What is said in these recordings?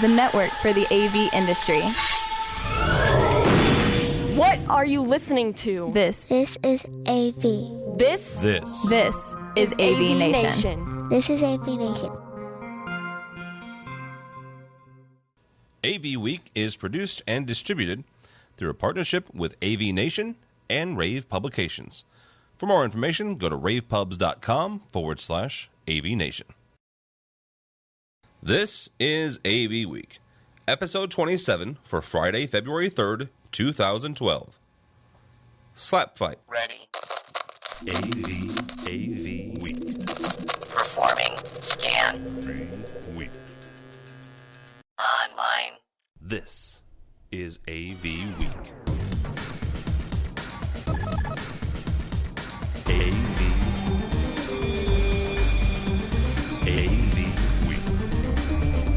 the network for the AV industry. What are you listening to? This is AV. This is AVNation. This is AVNation. AVWeek is produced and distributed through a partnership with AVNation and Rave Publications. For more information, go to ravepubs.com/AVNation. This is AVWeek, episode 27 for Friday, February 3rd, 2012. Slap Fight. Ready. AV Week. Performing scan. Week. Online. This is AV Week. AV Week.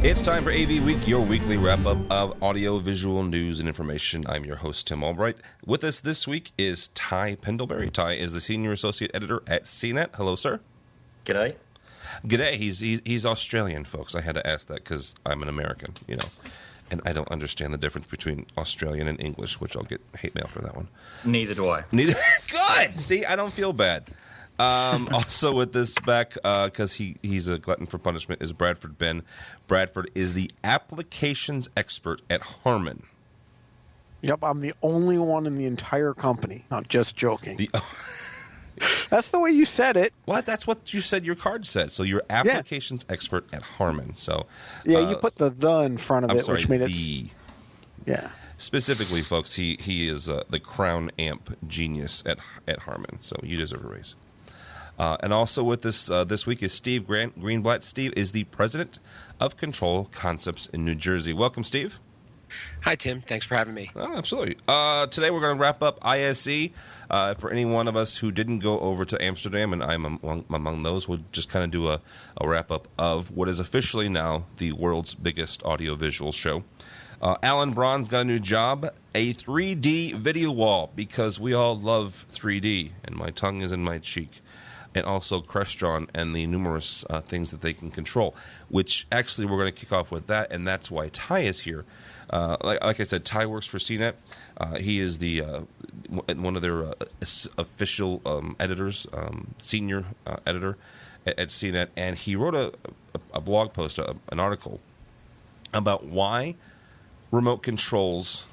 It's time for AV Week, your weekly wrap-up of audio-visual news and information. I'm your host, Tim Albright. With us this week is Ty Pendlebury. Ty is the Senior Associate Editor at CNET. Hello, sir. G'day. G'day. He's Australian, folks. I had to ask that because I'm an American, and I don't understand the difference between Australian and English, which I'll get hate mail for that one. Neither do I. Neither. Good. See, I don't feel bad. Also with this back, because he's a glutton for punishment, is Bradford Benn. Bradford is the applications expert at Harman. Yep, I'm the only one in the entire company. Not just joking. That's the way you said it. What? That's what you said your card said. So you're applications expert at Harman. So yeah, you put the in front of which made it. Yeah. Specifically, folks, he is the crown amp genius at Harman. So you deserve a raise. And also with this this week is Steve Greenblatt. Steve is the president of Control Concepts in New Jersey. Welcome, Steve. Hi, Tim. Thanks for having me. Oh, absolutely. Today we're going to wrap up ISE. For any one of us who didn't go over to Amsterdam, and I'm among those, we'll just kind of do a wrap-up of what is officially now the world's biggest audiovisual show. Alan Braun's got a new job, a 3D video wall, because we all love 3D, and my tongue is in my cheek. And also Crestron and the numerous things that they can control, which actually we're going to kick off with that, and that's why Ty is here. Like I said, Ty works for CNET. He is the one of their official editors, senior editor at CNET, and he wrote a blog post, an article about why remote controls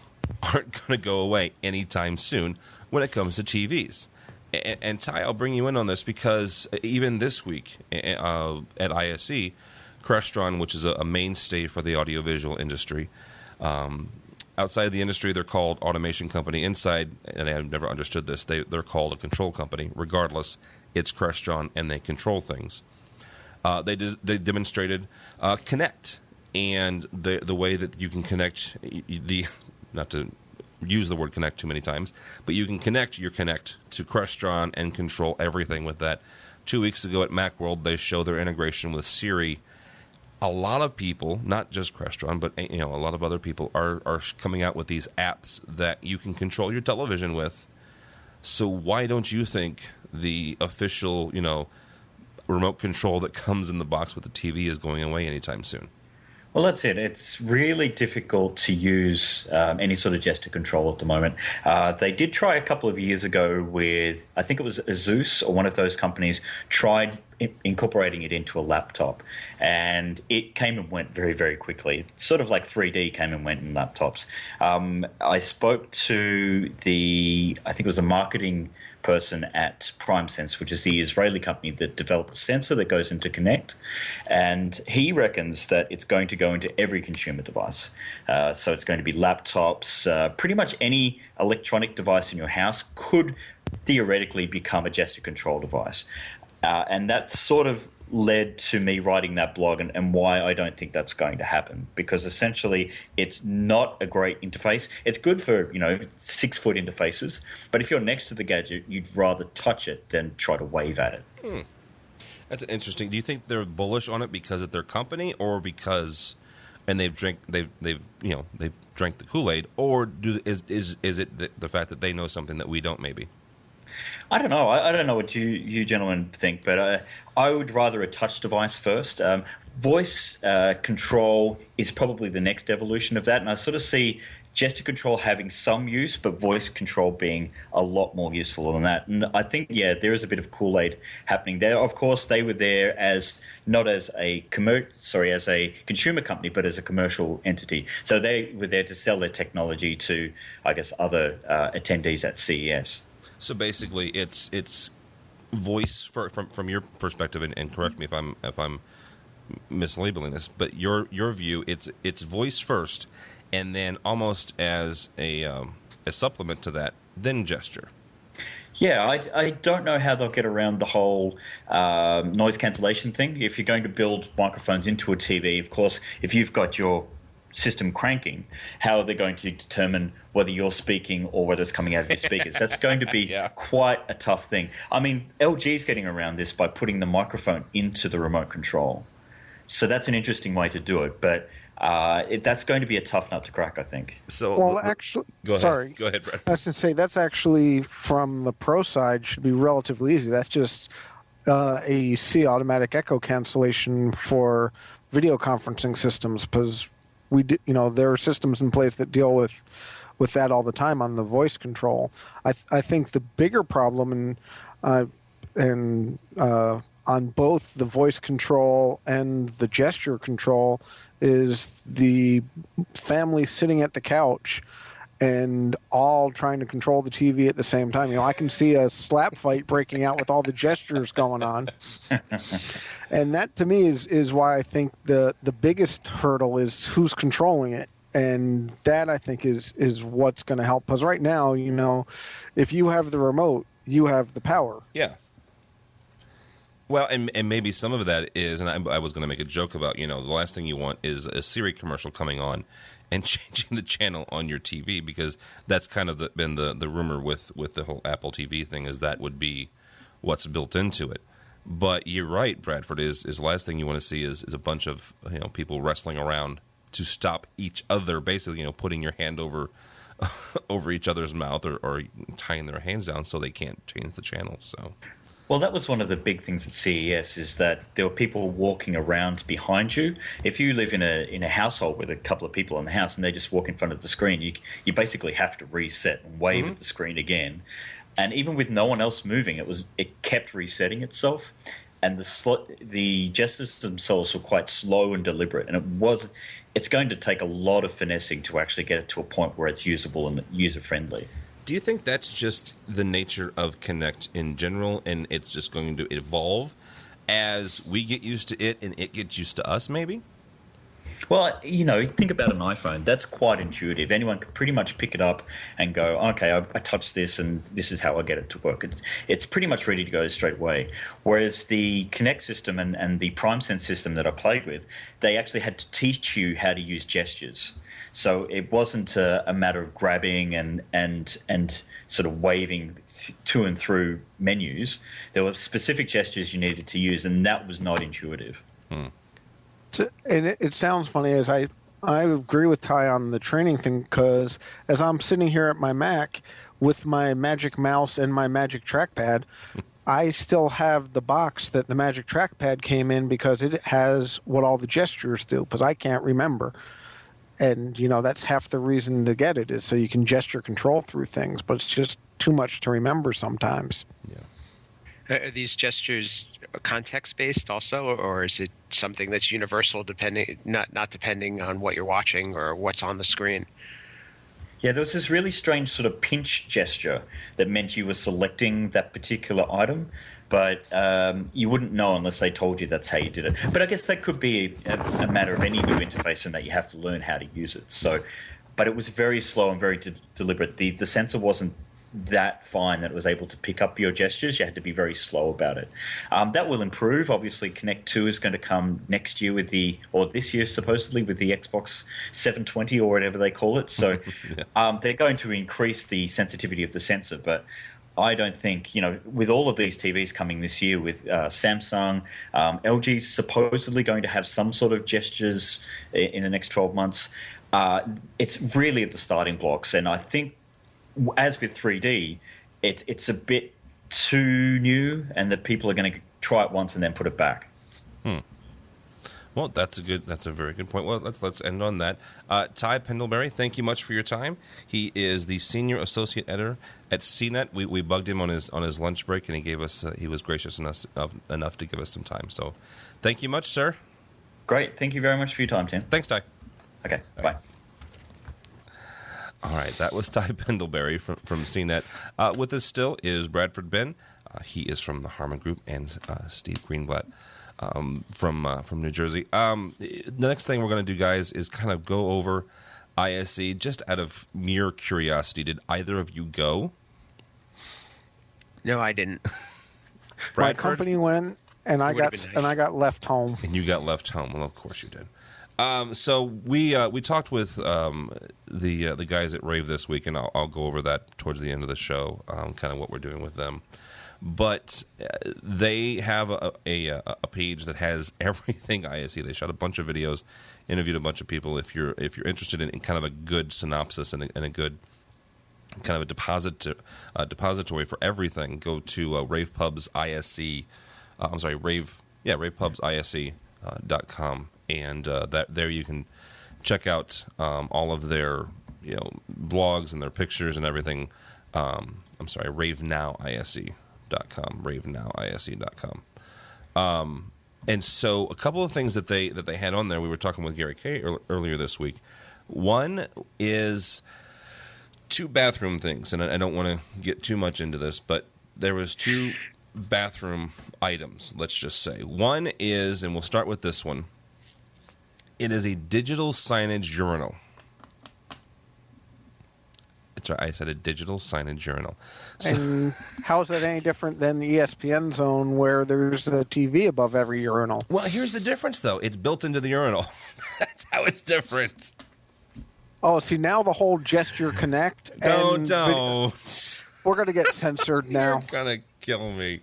aren't going to go away anytime soon when it comes to TVs. And Ty, I'll bring you in on this because even this week at ISE, Crestron, which is a mainstay for the audiovisual industry, outside of the industry they're called automation company. Inside, and I've never understood this, they're called a control company. Regardless, it's Crestron and they control things. They demonstrated Connect and the way that you can connect not to use the word connect too many times, but you can connect your Connect to Crestron and control everything with that. 2 weeks ago at Macworld, they showed their integration with Siri. A lot of people, not just Crestron, but a lot of other people are coming out with these apps that you can control your television with. So why don't you think the official, remote control that comes in the box with the TV is going away anytime soon? Well, that's it. It's really difficult to use any sort of gesture control at the moment. They did try a couple of years ago with, I think it was Asus or one of those companies, tried incorporating it into a laptop. And it came and went very, very quickly. Sort of like 3D came and went in laptops. I spoke to I think it was a marketing person at PrimeSense, which is the Israeli company that developed a sensor that goes into Connect, and he reckons that it's going to go into every consumer device. So it's going to be laptops, pretty much any electronic device in your house could theoretically become a gesture control device. And that sort of led to me writing that blog and why I don't think that's going to happen, because essentially it's not a great interface. It's good for 6-foot interfaces, but if you're next to the gadget, you'd rather touch it than try to wave at it. That's interesting. Do you think they're bullish on it because of their company, or because they've drank the Kool-Aid, or is it the fact that they know something that we don't maybe? I don't know. I don't know what you gentlemen think, but I would rather a touch device first. Voice control is probably the next evolution of that, and I sort of see gesture control having some use, but voice control being a lot more useful than that. And I think, there is a bit of Kool-Aid happening there. Of course, they were there as not as a as a consumer company, but as a commercial entity. So they were there to sell their technology to, I guess, other attendees at CES. So basically, it's voice from your perspective, and correct me if I'm mislabeling this, but your view, it's voice first, and then almost as a supplement to that, then gesture. Yeah, I don't know how they'll get around the whole noise cancellation thing. If you're going to build microphones into a TV, of course, if you've got your system cranking, how are they going to determine whether you're speaking or whether it's coming out of your speakers? That's going to be quite a tough thing. I mean, LG's getting around this by putting the microphone into the remote control. So that's an interesting way to do it, but that's going to be a tough nut to crack, I think. So, actually, go ahead, Brad. I was going to say that's actually from the pro side should be relatively easy. That's just AEC, automatic echo cancellation for video conferencing systems, because there are systems in place that deal with that all the time on the voice control. I think the bigger problem on both the voice control and the gesture control is the family sitting at the couch and all trying to control the TV at the same time. I can see a slap fight breaking out with all the gestures going on. And that, to me, is why I think the biggest hurdle is who's controlling it. And that, I think, is what's going to help. Because right now, if you have the remote, you have the power. Yeah. Well, and maybe some of that is, and I was going to make a joke about, the last thing you want is a Siri commercial coming on and changing the channel on your TV, because that's kind of been the rumor with the whole Apple TV thing, is that would be what's built into it. But you're right, Bradford, is the last thing you want to see is a bunch of people wrestling around to stop each other, basically, putting your hand over each other's mouth or tying their hands down so they can't change the channel. So. Well, that was one of the big things at CES, is that there were people walking around behind you. If you live in a household with a couple of people in the house and they just walk in front of the screen, you basically have to reset and wave at the screen again. And even with no one else moving, it kept resetting itself. And the gestures themselves were quite slow and deliberate. And it's going to take a lot of finessing to actually get it to a point where it's usable and user-friendly. Do you think that's just the nature of Connect in general, and it's just going to evolve as we get used to it and it gets used to us, maybe? Well, think about an iPhone. That's quite intuitive. Anyone can pretty much pick it up and go, okay, I touched this and this is how I get it to work. It's pretty much ready to go straight away. Whereas the Connect system and the PrimeSense system that I played with, they actually had to teach you how to use gestures. So it wasn't a matter of grabbing and sort of waving to and through menus. There were specific gestures you needed to use, and that was not intuitive. And it sounds funny, as I agree with Ty on the training thing, because as I'm sitting here at my Mac with my Magic Mouse and my Magic Trackpad, I still have the box that the Magic Trackpad came in because it has what all the gestures do, because I can't remember. And, that's half the reason to get it, is so you can gesture control through things, but it's just too much to remember sometimes. Yeah. Are these gestures context-based also, or is it something that's universal, not depending on what you're watching or what's on the screen? Yeah, there was this really strange sort of pinch gesture that meant you were selecting that particular item, but you wouldn't know unless they told you that's how you did it. But I guess that could be a matter of any new interface, and that you have to learn how to use it. So, but it was very slow and very deliberate. The sensor wasn't that fine that it was able to pick up your gestures. You had to be very slow about it. That will improve. Obviously, Connect 2 is going to come next year this year supposedly with the Xbox 720 or whatever they call it. So they're going to increase the sensitivity of the sensor, but I don't think, with all of these TVs coming this year with Samsung, LG's supposedly going to have some sort of gestures in the next 12 months. It's really at the starting blocks, and I think, as with 3D, it's a bit too new and that people are going to try it once and then put it back. Well, that's a very good point. Well, let's end on that. Ty Pendlebury, thank you much for your time. He is the senior associate editor at CNET. We bugged him on his lunch break, and he was gracious enough to give us some time. So, thank you much, sir. Great. Thank you very much for your time, Tim. Thanks, Ty. Okay. Bye. All right, that was Ty Pendlebury from CNET. With us still is Bradford Benn. He is from the Harman Group, and Steve Greenblatt from New Jersey. The next thing we're going to do, guys, is kind of go over ISE just out of mere curiosity. Did either of you go? No, I didn't. My company went, and I got left home. And you got left home. Well, of course you did. So we talked with the guys at Rave this week, and I'll go over that towards the end of the show, kind of what we're doing with them. But they have a page that has everything ISE. They shot a bunch of videos, interviewed a bunch of people. If you're interested in kind of a good synopsis and a good kind of a depository for everything, go to RavePubs ISE. RavePubsISE.com, and there you can check out all of their blogs and their pictures and everything. RaveNowISE.com. RaveNowISE.com. And so a couple of things that they had on there, we were talking with Gary Kay earlier this week. One is two bathroom things, and I don't want to get too much into this, but there was two bathroom items, let's just say. One is, and we'll start with this one, it is a digital signage urinal. That's right, I said a digital signage urinal. So, and how is that any different than the ESPN zone where there's a TV above every urinal? Well, here's the difference, though. It's built into the urinal. That's how it's different. Oh, see, now the whole gesture connect. Don't. We're going to get censored now. You're going to kill me.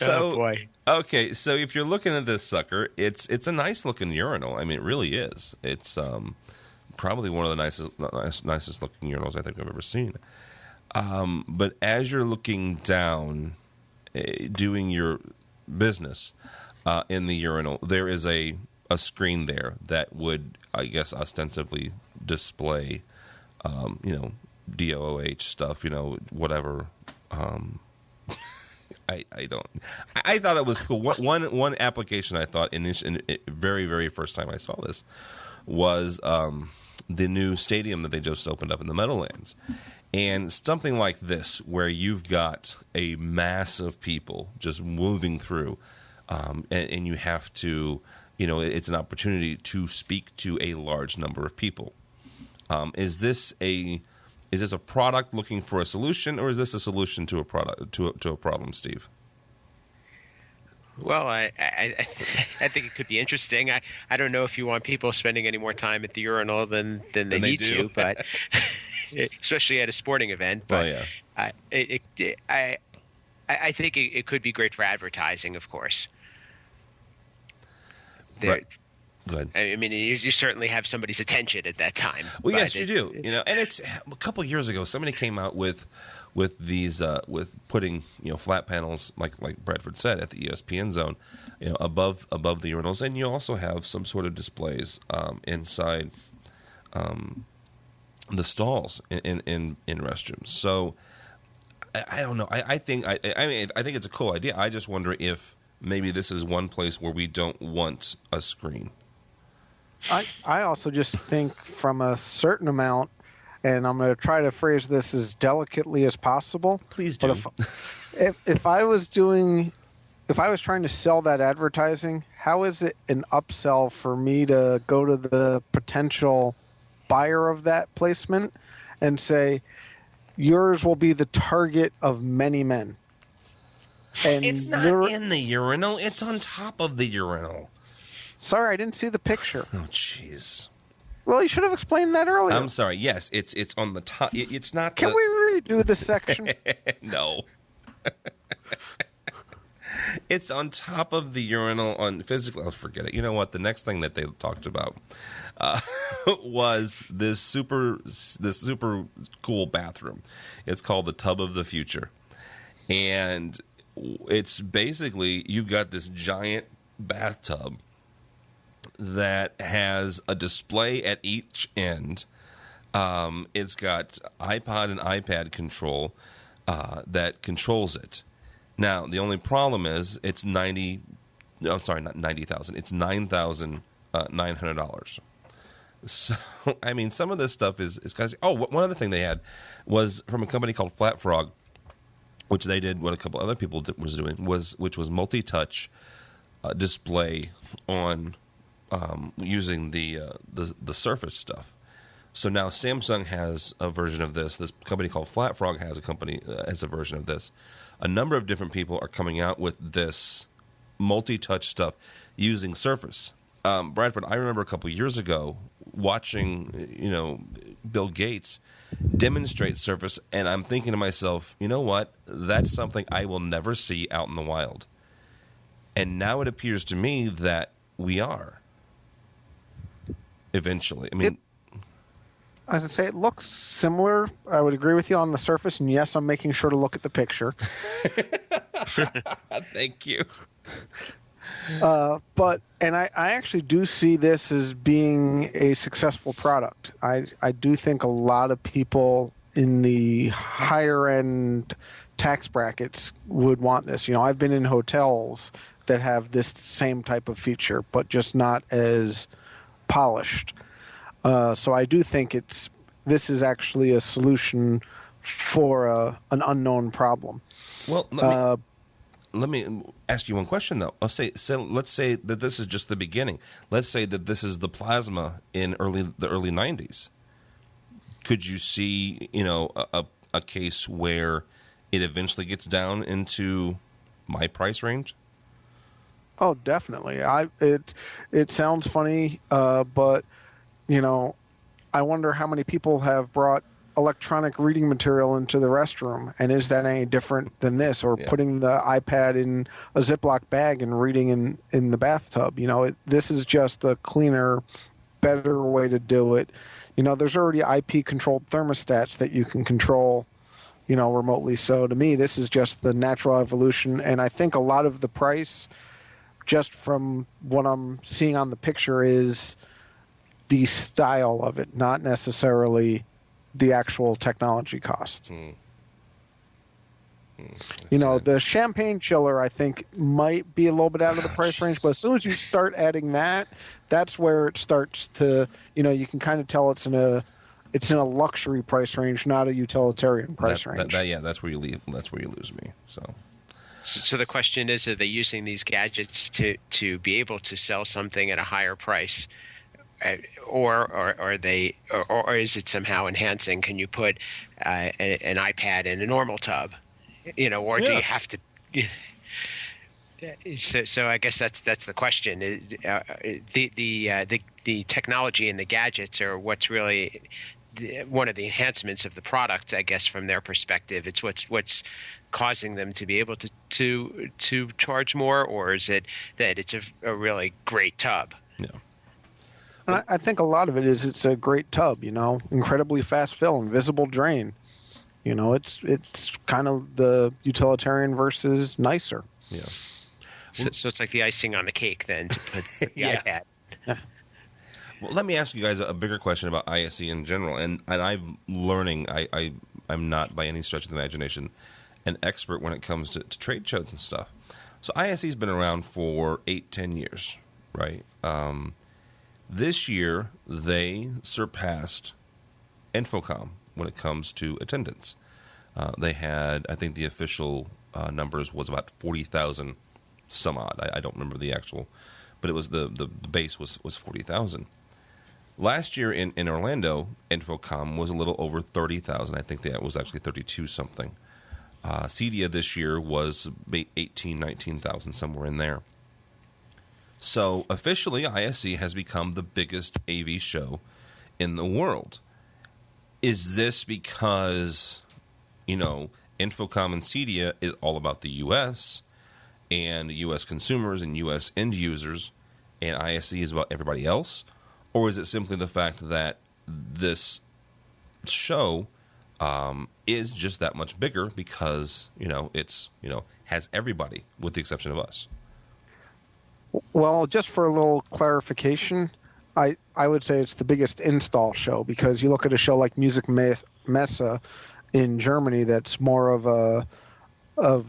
Oh, boy. Okay, so if you're looking at this sucker, it's a nice-looking urinal. I mean, it really is. It's probably one of the nicest looking urinals I think I've ever seen. But as you're looking down, doing your business in the urinal, there is a screen there that would, I guess, ostensibly display, DOOH stuff, whatever. I don't. I thought it was cool. One application I thought in very, very first time I saw this was the new stadium that they just opened up in the Meadowlands. And something like this, where you've got a mass of people just moving through, and you have to, it's an opportunity to speak to a large number of people. Is this a product looking for a solution, or is this a solution to a product to a problem, Steve? Well, I think it could be interesting. I don't know if you want people spending any more time at the urinal than they need to, but especially at a sporting event. But I think it could be great for advertising, of course. Right. Go ahead. I mean, you certainly have somebody's attention at that time. Well, yes, you do. And it's a couple of years ago, somebody came out with these with putting flat panels like Bradford said at the ESPN zone, above the urinals, and you also have some sort of displays inside the stalls in restrooms. So I don't know. I think it's a cool idea. I just wonder if maybe this is one place where we don't want a screen. I also just think from a certain amount, and I'm going to try to phrase this as delicately as possible. Please do. But if I was trying to sell that advertising, how is it an upsell for me to go to the potential buyer of that placement and say, yours will be the target of many men? And it's not in the urinal. It's on top of the urinal. Sorry, I didn't see the picture. Oh, jeez. Well, you should have explained that earlier. I'm sorry. Yes, it's on the top. It's not. Can we redo this section? No. It's on top of the urinal on physical. Oh, forget it. You know what? The next thing that they talked about was this super cool bathroom. It's called the Tub of the Future. And it's basically, you've got this giant bathtub that has a display at each end. It's got iPod and iPad control that controls it. Now, the only problem is it's not $90,000. It's $9,900. So, I mean, some of this stuff is guys. Oh, one other thing they had was from a company called Flat Frog, which they did what a couple other people was doing, which was multi-touch display on using the Surface stuff. So now Samsung has a version of this. This company called Flat Frog has a version of this. A number of different people are coming out with this multi-touch stuff using Surface. Bradford, I remember a couple years ago watching, Bill Gates demonstrate Surface, and I'm thinking to myself, you know what? That's something I will never see out in the wild. And now it appears to me that we are. Eventually. I mean, as I say, it looks similar. I would agree with you on the surface, and yes, I'm making sure to look at the picture. Thank you. But I actually do see this as being a successful product. I do think a lot of people in the higher end tax brackets would want this. I've been in hotels that have this same type of feature, but just not as polished. So I do think this is actually a solution for an unknown problem. Well, let me ask you one question, though. Let's say that this is just the beginning. Let's say that this is the plasma in the early 90s. Could you see, a case where it eventually gets down into my price range? Oh, definitely. It sounds funny, but I wonder how many people have brought electronic reading material into the restroom, and is that any different than this, or putting the iPad in a Ziploc bag and reading in the bathtub? This is just a cleaner, better way to do it. There's already IP controlled thermostats that you can control, remotely. So to me, this is just the natural evolution, and I think a lot of the price, just from what I'm seeing on the picture, is the style of it, not necessarily the actual technology costs. The champagne chiller, I think, might be a little bit out of the price range, but as soon as you start adding that, that's where it starts to, you can kind of tell it's in a luxury price range, not a utilitarian price range. That's where you lose me. So the question is, are they using these gadgets to be able to sell something at a higher price? Or is it somehow enhancing? Can you put an iPad in a normal tub, or do you have to? So I guess that's the question. The technology and the gadgets are what's really one of the enhancements of the product, I guess, from their perspective. It's what's causing them to be able to charge more, or is it that it's a really great tub? Yeah. And I think a lot of it is it's a great tub, incredibly fast fill, invisible drain. It's kind of the utilitarian versus nicer. Yeah. So it's like the icing on the cake then to put the iPad. Well, let me ask you guys a bigger question about ISE in general. And I'm learning. I'm not by any stretch of the imagination an expert when it comes to trade shows and stuff. So ISE's been around for 8-10 years, right? This year, they surpassed Infocom when it comes to attendance. They had, I think the official numbers was about 40,000 some odd. I don't remember the actual, but it was the base was 40,000. Last year in Orlando, Infocom was a little over 30,000. I think that was actually 32 something. CEDIA this year was 18, 19,000, somewhere in there. So officially, ISE has become the biggest AV show in the world. Is this because, Infocom and CEDIA is all about the U.S. and U.S. consumers and U.S. end users, and ISE is about everybody else? Or is it simply the fact that this show is just that much bigger because it's has everybody with the exception of us. Well, just for a little clarification, I would say it's the biggest install show, because you look at a show like Music Messe in Germany that's more of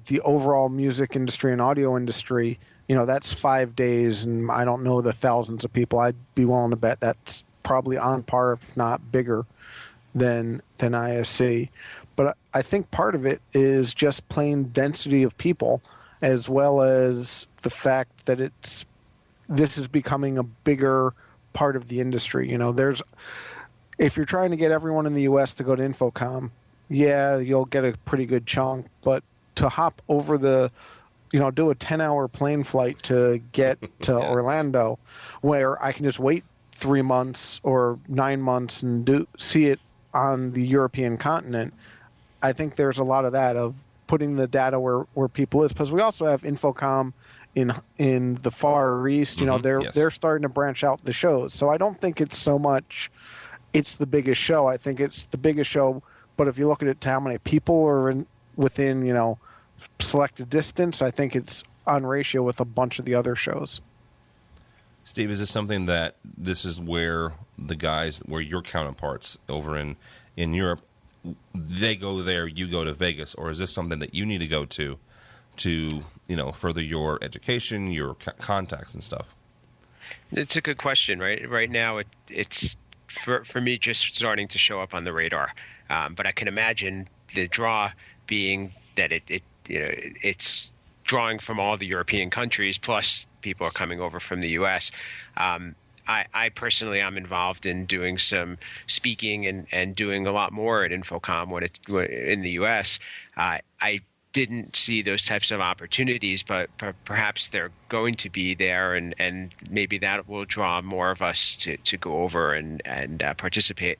the overall music industry and audio industry. That's 5 days, and I don't know the thousands of people. I'd be willing to bet that's probably on par, if not bigger, than ISC. But I think part of it is just plain density of people, as well as the fact that this is becoming a bigger part of the industry. If you're trying to get everyone in the U.S. to go to InfoComm, yeah, you'll get a pretty good chunk. But to hop over do a 10-hour plane flight to get to Orlando, where I can just wait 3 months or 9 months and see it on the European continent, I think there's a lot of that, of putting the data where people is. Because we also have InfoComm in the Far East. They're starting to branch out the shows. So I don't think it's so much it's the biggest show. I think it's the biggest show, but if you look at it to how many people are within selected distance, I think it's on ratio with a bunch of the other shows. Steve, is this something that this is where your counterparts over in Europe, they go there, you go to Vegas, or is this something that you need to go to further your education, your contacts and stuff? It's a good question. Right now, it's for me just starting to show up on the radar. But I can imagine the draw being that it's drawing from all the European countries, plus people are coming over from the U.S. I personally am involved in doing some speaking and doing a lot more at InfoComm in the U.S. I didn't see those types of opportunities, but perhaps they're going to be there, and maybe that will draw more of us to go over and participate.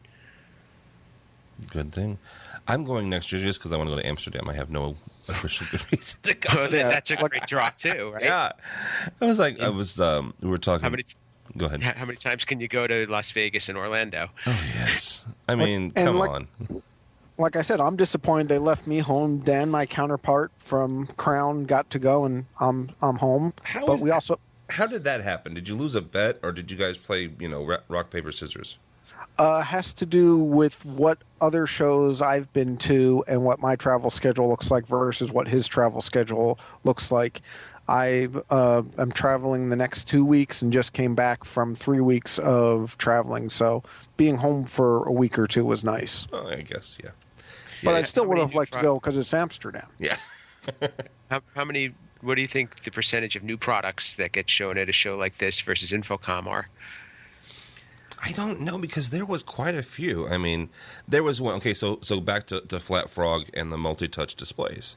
Good thing. I'm going next year just because I want to go to Amsterdam. I have no official good reason to go. That's a great draw too, right? Yeah. We were talking. Go ahead. How many times can you go to Las Vegas and Orlando? Oh, yes. I mean, come on. Like I said, I'm disappointed they left me home. Dan, my counterpart from Crown, got to go, and I'm home. How did that happen? Did you lose a bet, or did you guys play, rock, paper, scissors? Has to do with what other shows I've been to and what my travel schedule looks like versus what his travel schedule looks like. I'm traveling the next 2 weeks and just came back from 3 weeks of traveling. So being home for a week or two was nice. Oh, I guess, yeah. But I still would have liked to go because it's Amsterdam. Yeah. How many? What do you think the percentage of new products that get shown at a show like this versus InfoComm are? I don't know, because there was quite a few. I mean, there was one. Okay, so back to Flat Frog and the multi-touch displays.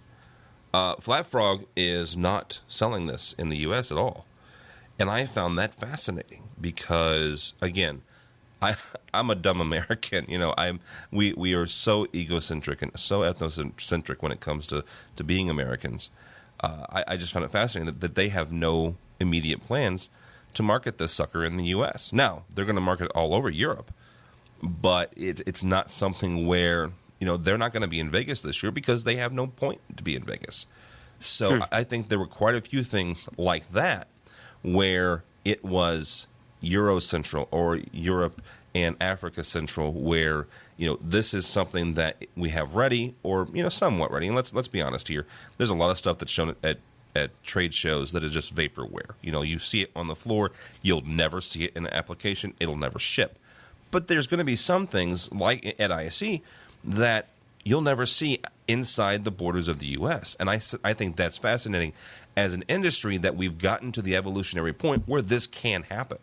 Flat Frog is not selling this in the U.S. at all, and I found that fascinating because, again, I'm a dumb American. We are so egocentric and so ethnocentric when it comes to being Americans. I just found it fascinating that they have no immediate plans to market this sucker in the U.S. Now, they're going to market it all over Europe, but it's not something where, they're not going to be in Vegas this year because they have no point to be in Vegas. So I think there were quite a few things like that where it was Eurocentral or Europe and Africa Central, where, this is something that we have ready or, somewhat ready. And let's be honest here. There's a lot of stuff that's shown at trade shows that is just vaporware. You see it on the floor. You'll never see it in an application. It'll never ship. But there's going to be some things like at ISE that you'll never see inside the borders of the U.S. And I think that's fascinating as an industry that we've gotten to the evolutionary point where this can happen.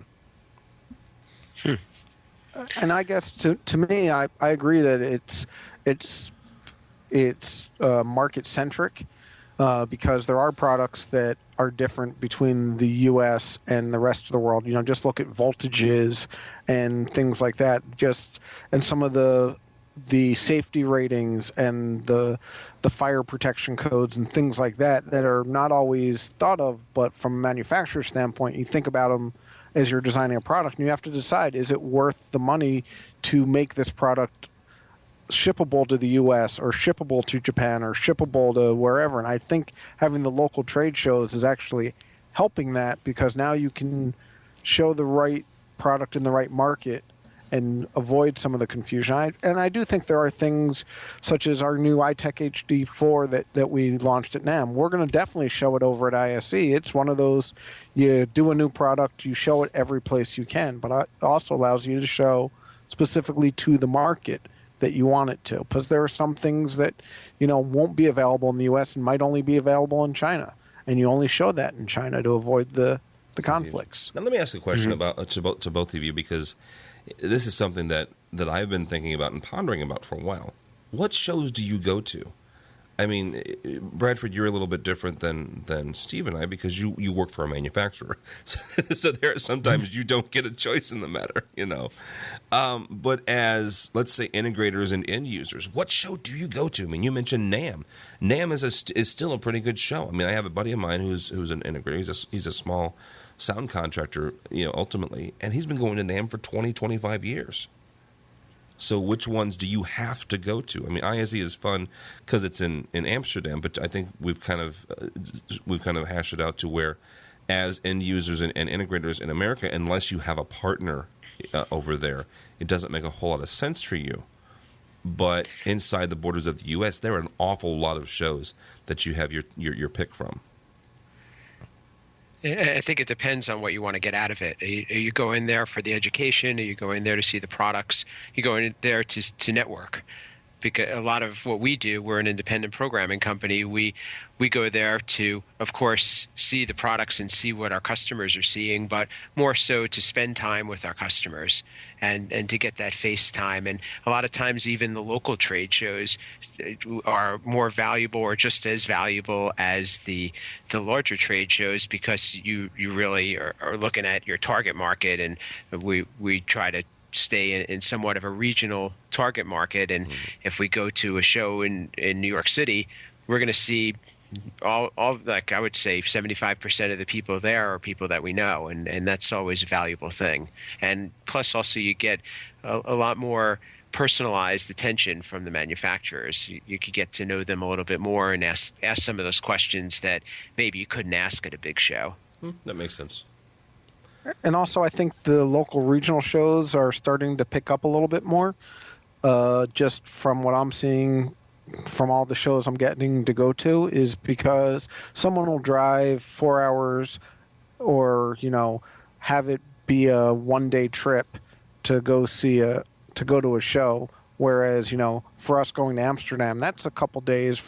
And I guess to me, I agree that it's market centric. Because there are products that are different between the U.S. and the rest of the world. Just look at voltages and things like that. And some of the safety ratings and the fire protection codes and things like that are not always thought of. But from a manufacturer standpoint, you think about them as you're designing a product, and you have to decide, is it worth the money to make this product shippable to the U.S. or shippable to Japan or shippable to wherever. And I think having the local trade shows is actually helping that, because now you can show the right product in the right market and avoid some of the confusion. And I do think there are things such as our new iTech HD4 that we launched at NAMM. We're going to definitely show it over at ISE. It's one of those, you do a new product, you show it every place you can, but it also allows you to show specifically to the market that you want it to, because there are some things that, won't be available in the U.S. and might only be available in China, and you only show that in China to avoid the conflicts. Now let me ask a question about to both of you, because this is something that I've been thinking about and pondering about for a while. What shows do you go to? I mean, Bradford, you're a little bit different than Steve and I, because you work for a manufacturer. So there are sometimes you don't get a choice in the matter, But as, let's say, integrators and end users, what show do you go to? I mean, you mentioned NAMM. NAMM is still a pretty good show. I mean, I have a buddy of mine who's an integrator. He's a small sound contractor, ultimately, and he's been going to NAMM for 20, 25 years. So which ones do you have to go to? I mean, ISE is fun because it's in Amsterdam, but I think we've kind of hashed it out to where, as end users and integrators in America, unless you have a partner over there, it doesn't make a whole lot of sense for you. But inside the borders of the U.S., there are an awful lot of shows that you have your pick from. I think it depends on what you want to get out of it. Are you going there for the education? Are you going there to see the products? You're going there to network. Because a lot of what we do, we're an independent programming company. We go there to, of course, see the products and see what our customers are seeing, but more so to spend time with our customers and to get that face time. And a lot of times even the local trade shows are more valuable or just as valuable as the larger trade shows, because you really are looking at your target market, and we try to stay in somewhat of a regional target market. And if we go to a show in New York City, we're going to see all like I would say 75% of the people there are people that we know, and that's always a valuable thing. And plus also you get a lot more personalized attention from the manufacturers. You could get to know them a little bit more and ask some of those questions that maybe you couldn't ask at a big show. That makes sense. And also, I think the local regional shows are starting to pick up a little bit more. Just from what I'm seeing from all the shows I'm getting to go to, is because someone will drive 4 hours or, have it be a one-day trip to go to a show. Whereas, for us going to Amsterdam, that's a couple days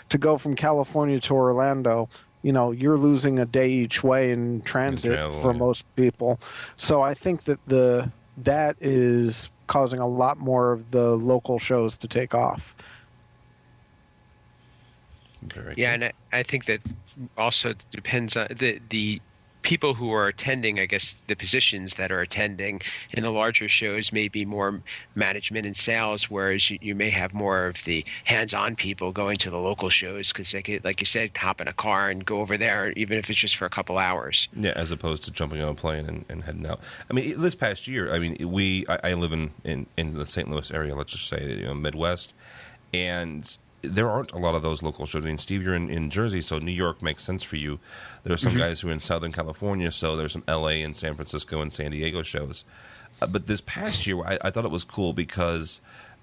to go from California to Orlando. You're losing a day each way in transit for most people. So I think that is causing a lot more of the local shows to take off. And I think that also depends on the people who are attending. I guess the positions that are attending in the larger shows may be more management and sales, whereas you may have more of the hands-on people going to the local shows, because they could, like you said, hop in a car and go over there, even if it's just for a couple hours. Yeah, as opposed to jumping on a plane and heading out. I mean, this past year, I live in the St. Louis area, let's just say, Midwest, and there aren't a lot of those local shows. I mean, Steve, you're in Jersey, so New York makes sense for you. There are some guys who are in Southern California, so there's some L.A. and San Francisco and San Diego shows. But this past year, I thought it was cool because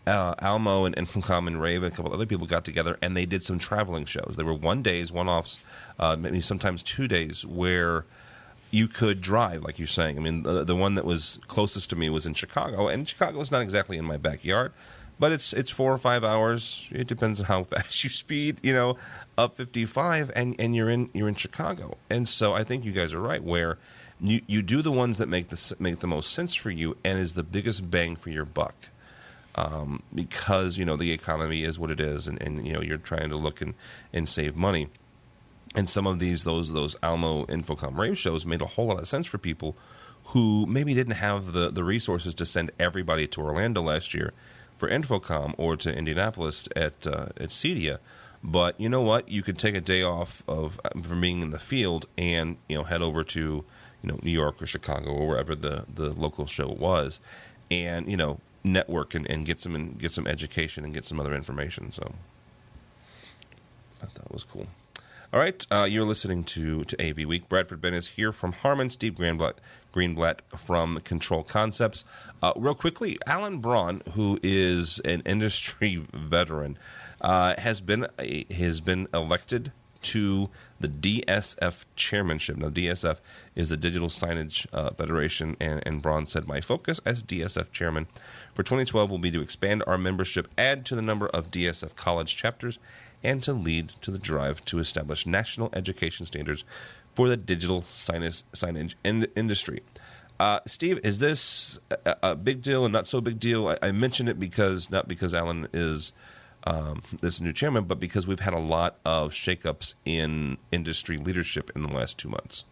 Almo and Infocom and Rave and a couple other people got together, and they did some traveling shows. They were one-offs, maybe sometimes 2 days, where you could drive, like you're saying. I mean, the one that was closest to me was in Chicago, and Chicago is not exactly in my backyard. But it's 4 or 5 hours. It depends on how fast you speed, up 55, and you're in Chicago. And so I think you guys are right, where you do the ones that make the most sense for you and is the biggest bang for your buck, because the economy is what it is, and you're trying to look and save money. And some of those Almo, Infocom, Rave shows made a whole lot of sense for people who maybe didn't have the resources to send everybody to Orlando last year for Infocom or to Indianapolis at CEDIA. But you know what? You could take a day off from being in the field and head over to New York or Chicago or wherever the local show was, and network and get some education and get some other information. So I thought it was cool. All right, you're listening to AV Week. Bradford Benn is here from Harman. Steve Greenblatt from Control Concepts. Real quickly, Alan Brawn, who is an industry veteran, has been elected to the DSF chairmanship. Now, DSF is the Digital Signage Federation, and Braun said, "My focus as DSF chairman for 2012 will be to expand our membership, add to the number of DSF college chapters, and to lead to the drive to establish national education standards for the digital signage industry." Steve, is this a big deal and not so big deal? I mention it not because Alan is this new chairman, but because we've had a lot of shakeups in industry leadership in the last 2 months.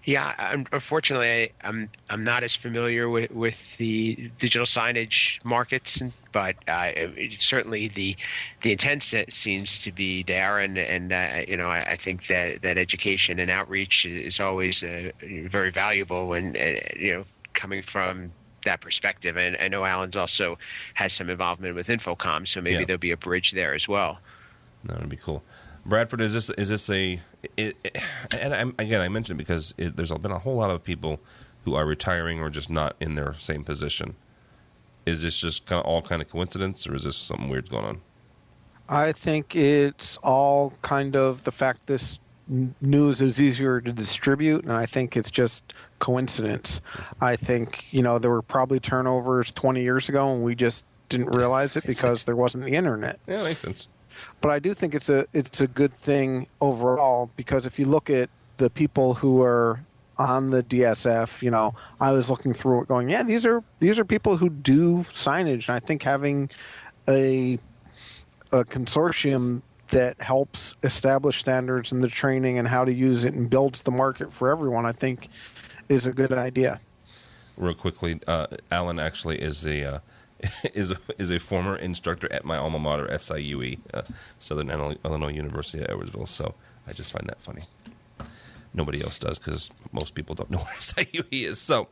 Yeah, unfortunately, I'm not as familiar with the digital signage markets, but certainly the intent seems to be there, and I think that education and outreach is always very valuable when coming from that perspective. And I know Alan's also has some involvement with Infocom, so maybe there'll be a bridge there as well. That would be cool. Bradford, is this a? I mentioned it because there's been a whole lot of people who are retiring or just not in their same position. Is this just all kind of coincidence, or is this something weird going on? I think it's all kind of the fact this news is easier to distribute, and I think it's just coincidence. I think there were probably turnovers 20 years ago, and we just didn't realize it because there wasn't the internet. Yeah, that makes sense. But I do think it's a good thing overall, because if you look at the people who are on the DSF, I was looking through it going, yeah, these are people who do signage, and I think having a consortium that helps establish standards and the training and how to use it and builds the market for everyone, I think is a good idea. Real quickly, Alan actually is a former instructor at my alma mater, SIUE, Southern Illinois University at Edwardsville. So I just find that funny. Nobody else does, because most people don't know what SIUE is. So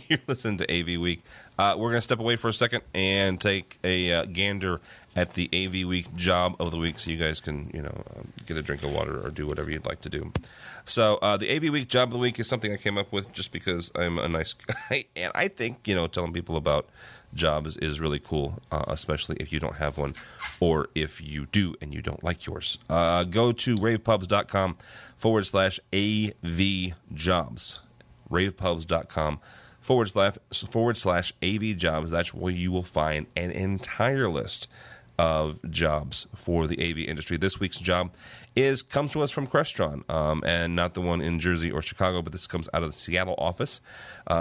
you're listening to AV Week. We're going to step away for a second and take a gander at the AV Week job of the week, so you guys can get a drink of water or do whatever you'd like to do. So the AV Week job of the week is something I came up with just because I'm a nice guy, and I think telling people about jobs is really cool, especially if you don't have one, or if you do and you don't like yours. Go to ravepubs.com/AV jobs. ravepubs.com/AV jobs. That's where you will find an entire list of jobs for the AV industry. This week's job comes to us from Crestron, and not the one in Jersey or Chicago, but this comes out of the Seattle office.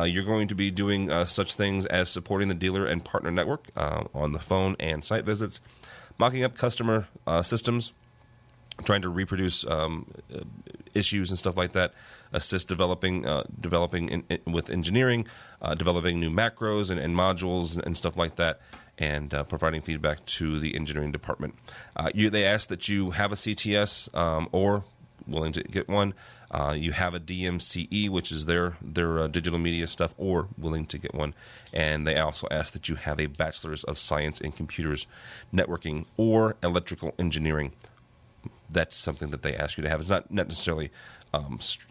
You're going to be doing such things as supporting the dealer and partner network on the phone and site visits, mocking up customer systems, trying to reproduce issues and stuff like that, assist developing with engineering, developing new macros and modules and stuff like that, and providing feedback to the engineering department. They ask that you have a CTS or willing to get one. You have a DMCE, which is their digital media stuff, or willing to get one. And they also ask that you have a Bachelor's of Science in Computers, Networking, or Electrical Engineering. That's something that they ask you to have. It's not necessarily,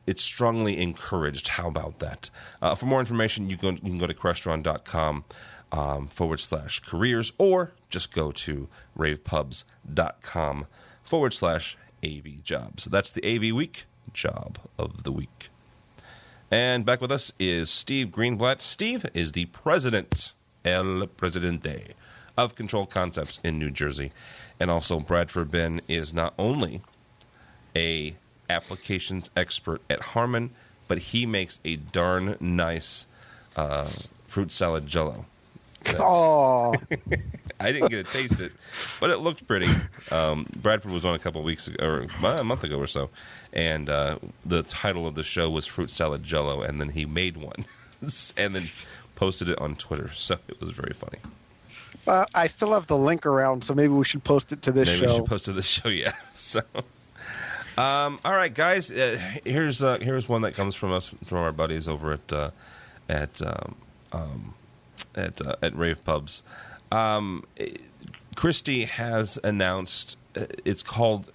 it's strongly encouraged. How about that? For more information, you can go to crestron.com /careers, or just go to ravepubs.com /AV jobs. That's the AV Week job of the week. And back with us is Steve Greenblatt. Steve is the president, El Presidente, of Control Concepts in New Jersey. And also Bradford Benn is not only a applications expert at Harman, but he makes a darn nice fruit salad jello. Oh, I didn't get to taste it, but it looked pretty. Bradford was on a couple of weeks ago, or a month ago or so, and the title of the show was Fruit Salad Jello, and then he made one and then posted it on Twitter, so it was very funny. I still have the link around, so maybe we should post it to this show. Maybe we should post it to this show, yeah. So, all right, guys, here's one that comes from our buddies over at at rave pubs. Christie has announced it's called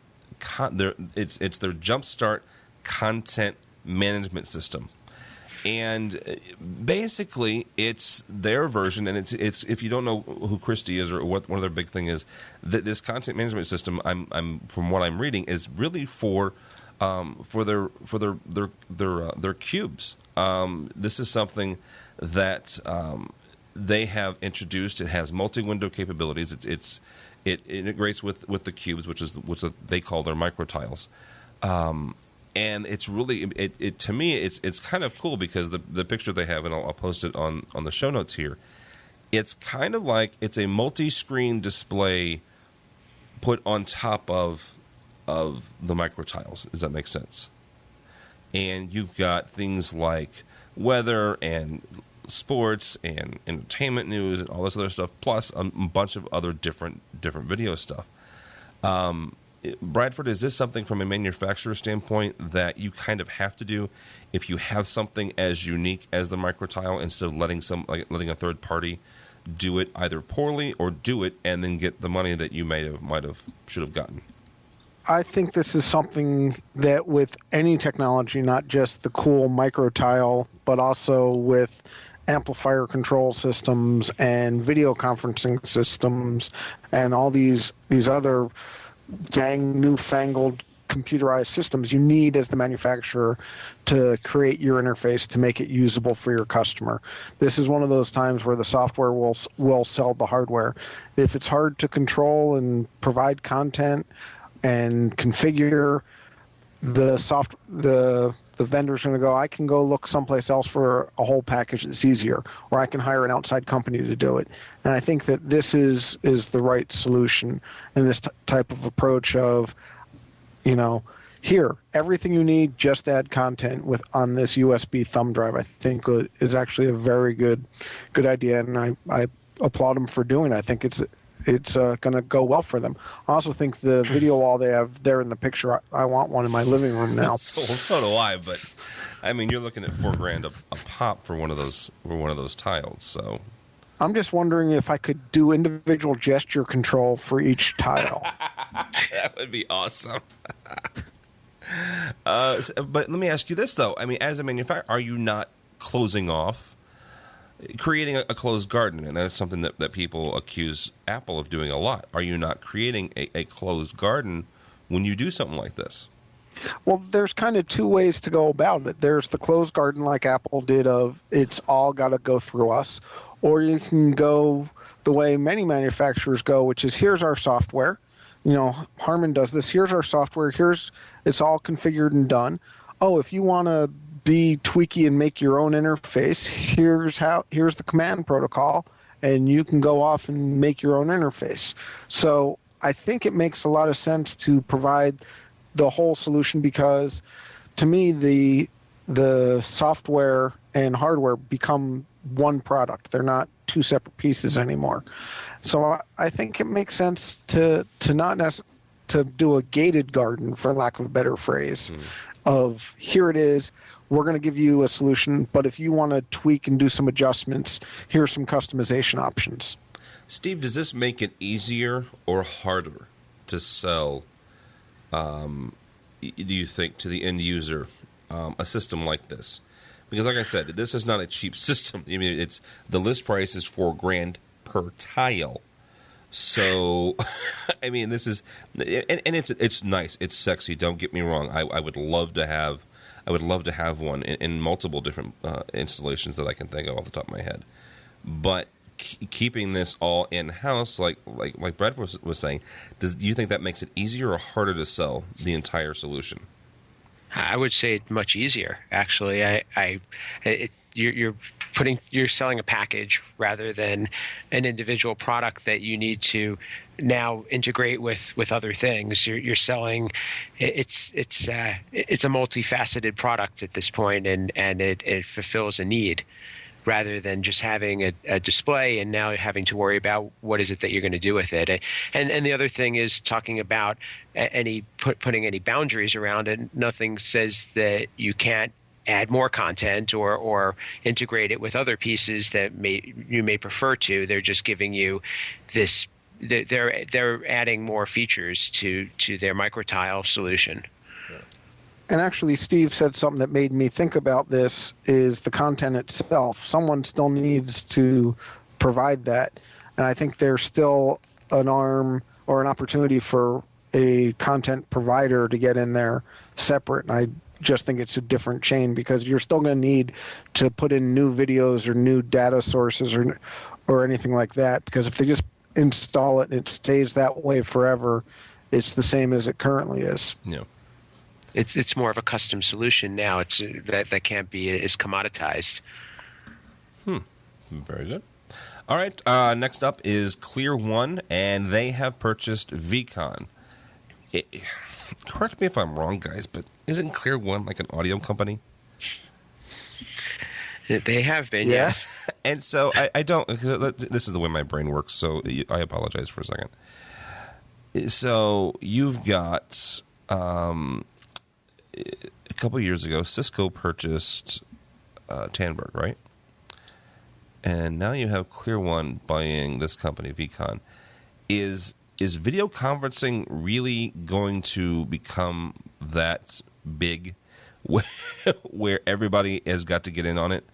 it's their Jumpstart Content Management System. And basically, it's their version, and it's if you don't know who Christie is or what one of their big thing is, that this content management system, I'm from what I'm reading, is really for their cubes. This is something that they have introduced. It has multi-window capabilities. It integrates with the cubes, which they call their micro tiles. And it's really to me it's kind of cool because the picture they have, and I'll post it on the show notes here. It's kind of like it's a multi-screen display put on top of the micro tiles. Does that make sense? And you've got things like weather and sports and entertainment news and all this other stuff, plus a bunch of other different video stuff. Bradford, is this something from a manufacturer standpoint that you kind of have to do if you have something as unique as the microtile, instead of letting a third party do it either poorly or do it and then get the money that you should have gotten? I think this is something that with any technology, not just the cool microtile, but also with amplifier control systems and video conferencing systems and all these other dang newfangled computerized systems, you need as the manufacturer to create your interface to make it usable for your customer. This is one of those times where the software will sell the hardware. If it's hard to control and provide content and configure, the vendor's going to go, I can go look someplace else for a whole package that's easier, or I can hire an outside company to do it. And I think that this is the right solution in this type of approach of, here, everything you need, just add content on this USB thumb drive. I think is actually a very good idea, and I applaud them for doing it. I think it's going to go well for them. I also think the video wall they have there in the picture, I want one in my living room now. So do I, but I mean, you're looking at $4,000 a pop for one of those tiles. So I'm just wondering if I could do individual gesture control for each tile. That would be awesome. But let me ask you this though. I mean, as a manufacturer, are you not closing off? Creating a closed garden, and that's something that people accuse Apple of doing a lot. Are you not creating a closed garden when you do something like this? Well, there's kind of two ways to go about it. There's the closed garden like Apple did of it's all got to go through us, or you can go the way many manufacturers go, which is here's our software. Harman does this. Here's our software. It's all configured and done. Oh, if you want to be tweaky and make your own interface, here's the command protocol, and you can go off and make your own interface. So I think it makes a lot of sense to provide the whole solution, because to me the software and hardware become one product. They're not two separate pieces anymore. So I think it makes sense to do a gated garden, for lack of a better phrase, of here it is. We're going to give you a solution, but if you want to tweak and do some adjustments, here's some customization options. Steve, does this make it easier or harder to sell, do you think, to the end user a system like this? Because like I said, this is not a cheap system. I mean, the list price is $4,000 per tile. So, I mean, this is, and it's nice. It's sexy. Don't get me wrong. I would love to have one in multiple different installations that I can think of off the top of my head. But keeping this all in house, like Brad was saying, do you think that makes it easier or harder to sell the entire solution? I would say much easier. Actually, you're selling a package rather than an individual product that you need to now integrate with other things. You're selling. It's a multifaceted product at this point, and it fulfills a need, rather than just having a display and now having to worry about what is it that you're going to do with it. And the other thing is talking about putting any boundaries around it. Nothing says that you can't add more content or integrate it with other pieces that you may prefer to. They're just giving you this. They're adding more features to their microtile solution. And actually, Steve said something that made me think about this is the content itself. Someone still needs to provide that. And I think there's still an arm or an opportunity for a content provider to get in there separate. And I just think it's a different chain because you're still going to need to put in new videos or new data sources or anything like that. Because if they just install it and it stays that way forever, it's the same as it currently is. Yeah. It's more of a custom solution now. It's that can't be as commoditized. Very good. All right. Next up is Clear One, and they have purchased VCon. Correct me if I'm wrong, guys, but isn't Clear One like an audio company? They have been, yes. And so I don't, because this is the way my brain works, so I apologize for a second. So you've got, a couple of years ago, Cisco purchased Tandberg, right? And now you have Clear One buying this company, VCon. Is video conferencing really going to become that big where everybody has got to get in on it?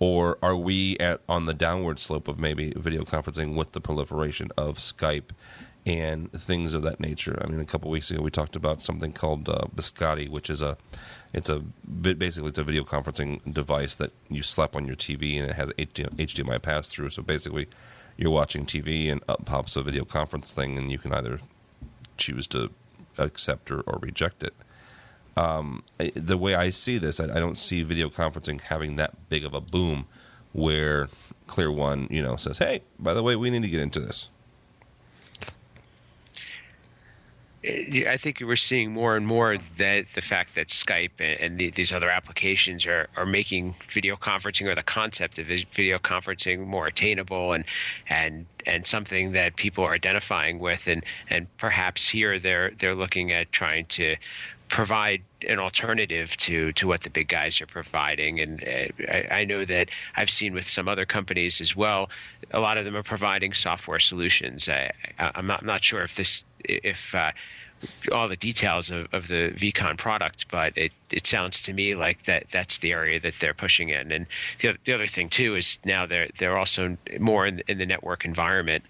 Or are we on the downward slope of maybe video conferencing with the proliferation of Skype and things of that nature? I mean, a couple of weeks ago we talked about something called Biscotti, which is basically it's a video conferencing device that you slap on your TV and it has HDMI pass through. So basically, you're watching TV and up pops a video conference thing, and you can either choose to accept or reject it. The way I see this, I don't see video conferencing having that big of a boom where Clear One, says, "Hey, by the way, we need to get into this." I think we're seeing more and more that the fact that Skype and these other applications are making video conferencing, or the concept of video conferencing, more attainable and something that people are identifying with, and perhaps here they're looking at trying to provide an alternative to what the big guys are providing. And I know that I've seen with some other companies as well, a lot of them are providing software solutions. I'm not sure if all the details of the VCon product, but it sounds to me like that's the area that they're pushing in. And the other thing too is now they're also more in the network environment.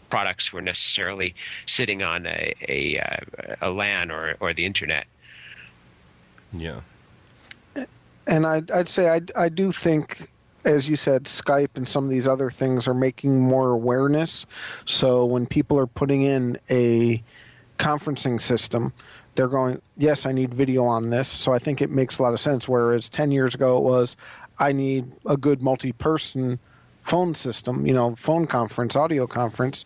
Products were necessarily sitting on a LAN or the internet. Yeah. And I'd say I do think, as you said, Skype and some of these other things are making more awareness. So when people are putting in a conferencing system, they're going, yes, I need video on this. So I think it makes a lot of sense. Whereas 10 years ago it was, I need a good multi-person phone system, phone conference, audio conference.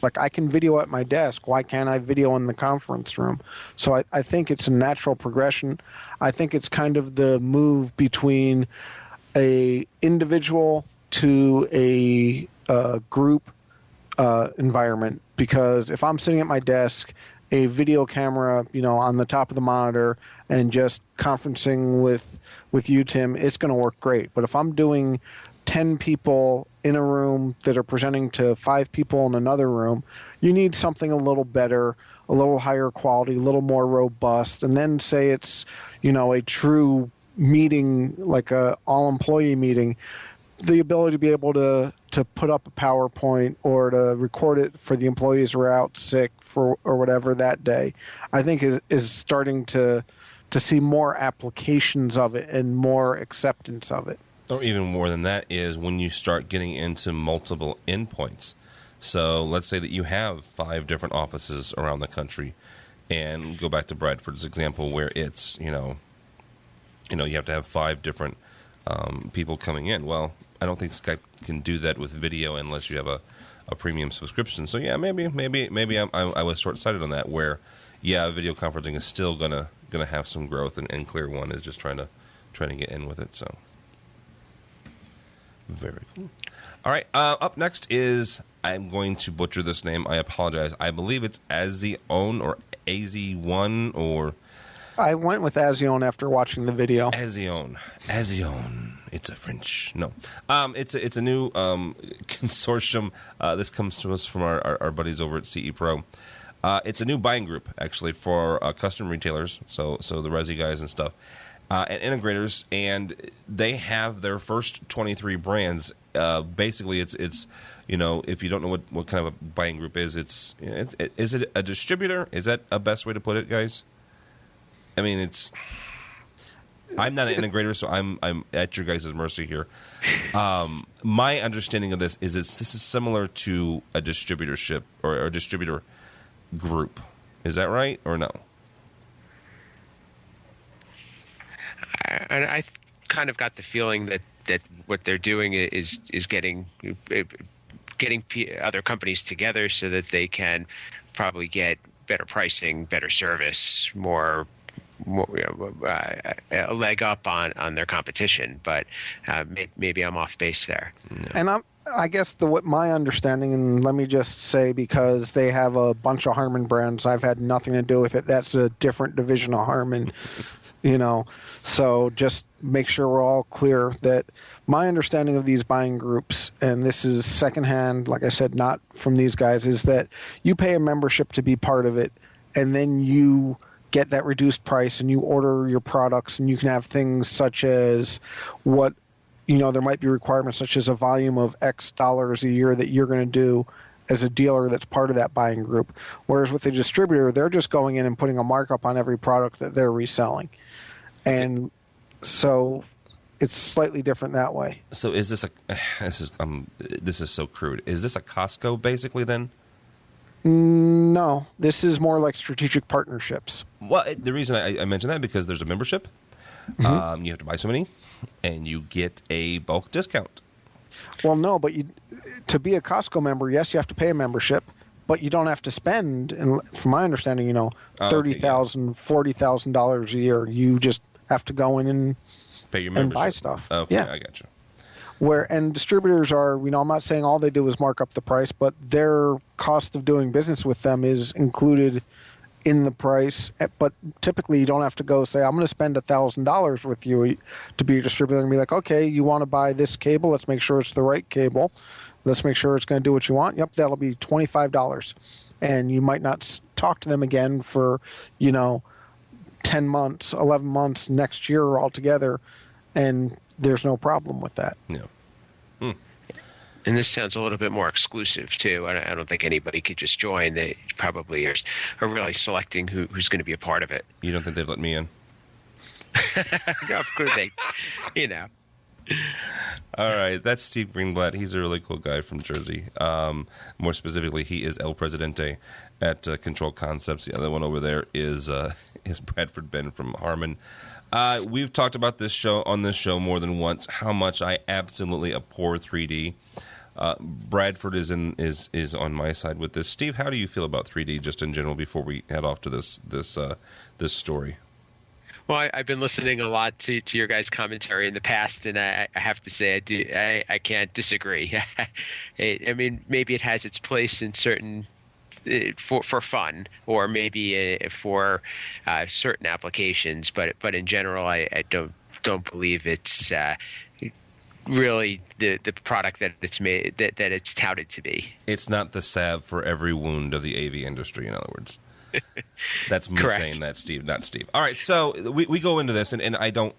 Like, I can video at my desk. Why can't I video in the conference room? So I think it's a natural progression. I think it's kind of the move between a individual to a group environment. Because if I'm sitting at my desk, a video camera, on the top of the monitor and just conferencing with you, Tim, it's going to work great. But if I'm doing 10 people in a room that are presenting to 5 people in another room, you need something a little better, a little higher quality, a little more robust. And then say it's, a true meeting, like a all-employee meeting, the ability to be able to put up a PowerPoint or to record it for the employees who are out sick or whatever that day, I think is starting to see more applications of it and more acceptance of it. Or even more than that is when you start getting into multiple endpoints. So let's say that you have 5 different offices around the country, and go back to Bradford's example where it's, you have to have 5 different people coming in. Well, I don't think Skype can do that with video unless you have a premium subscription. So yeah, maybe I was short-sighted on that. Where, video conferencing is still gonna have some growth, and Clear One is just trying to get in with it. So. Very cool. All right. Up next is, I'm going to butcher this name. I apologize. I believe it's AZON or AZ1 or... I went with Azione after watching the video. Azione. It's a French. No. It's a new consortium. This comes to us from our buddies over at CE Pro. It's a new buying group, actually, for custom retailers, so the Resi guys and stuff, and integrators, and they have their first 23 brands. Basically, it's if you don't know what kind of a buying group is it a distributor? Is that a best way to put it, guys? I mean, I'm not an integrator, so I'm at your guys' mercy here. My understanding of this is this is similar to a distributorship or a distributor group. Is that right or no? I kind of got the feeling that what they're doing is getting other companies together so that they can probably get better pricing, better service, more a leg up on their competition. But maybe I'm off base there. And I guess what my understanding, and let me just say, because they have a bunch of Harman brands, I've had nothing to do with it. That's a different division of Harman, So just make sure we're all clear that my understanding of these buying groups, and this is secondhand, like I said, not from these guys, is that you pay a membership to be part of it, and then you get that reduced price and you order your products, and you can have things such as there might be requirements such as a volume of X dollars a year that you're going to do as a dealer that's part of that buying group. Whereas with the distributor, they're just going in and putting a markup on every product that they're reselling. And so it's slightly different that way. So is this this is so crude. Is this a Costco basically then? No, this is more like strategic partnerships. Well, the reason I mention that because there's a membership. Mm-hmm. You have to buy so many, and you get a bulk discount. Well, no, but to be a Costco member, yes, you have to pay a membership, but you don't have to spend, and from my understanding, $30,000, $40,000 a year. You just have to go in and pay your membership and buy stuff. Okay, yeah. I got you. And distributors are, I'm not saying all they do is mark up the price, but their cost of doing business with them is included in the price. But typically, you don't have to go say, I'm going to spend $1,000 with you to be a distributor, and be like, okay, you want to buy this cable? Let's make sure it's the right cable. Let's make sure it's going to do what you want. Yep, that'll be $25. And you might not talk to them again for, 10 months, 11 months, next year altogether. And there's no problem with that. Yeah. And this sounds a little bit more exclusive, too. I don't think anybody could just join. They probably are really selecting who's going to be a part of it. You don't think they'd let me in? No, of course they, All right, that's Steve Greenblatt. He's a really cool guy from Jersey. More specifically, he is El Presidente at Control Concepts. The other one over there is Bradford Benn from Harman. We've talked about this show more than once. How much I absolutely abhor 3D. Bradford is on my side with this. Steve, how do you feel about 3D just in general before we head off to this story? Well, I've been listening a lot to your guys' commentary in the past, and I have to say I can't disagree. I mean, maybe it has its place in certain for fun, or maybe for certain applications, but in general, I don't believe it's really the product that it's made that it's touted to be. It's not the salve for every wound of the AV industry, in other words. That's me Correct. saying that, Steve, not Steve. All right, so we go into this, and I don't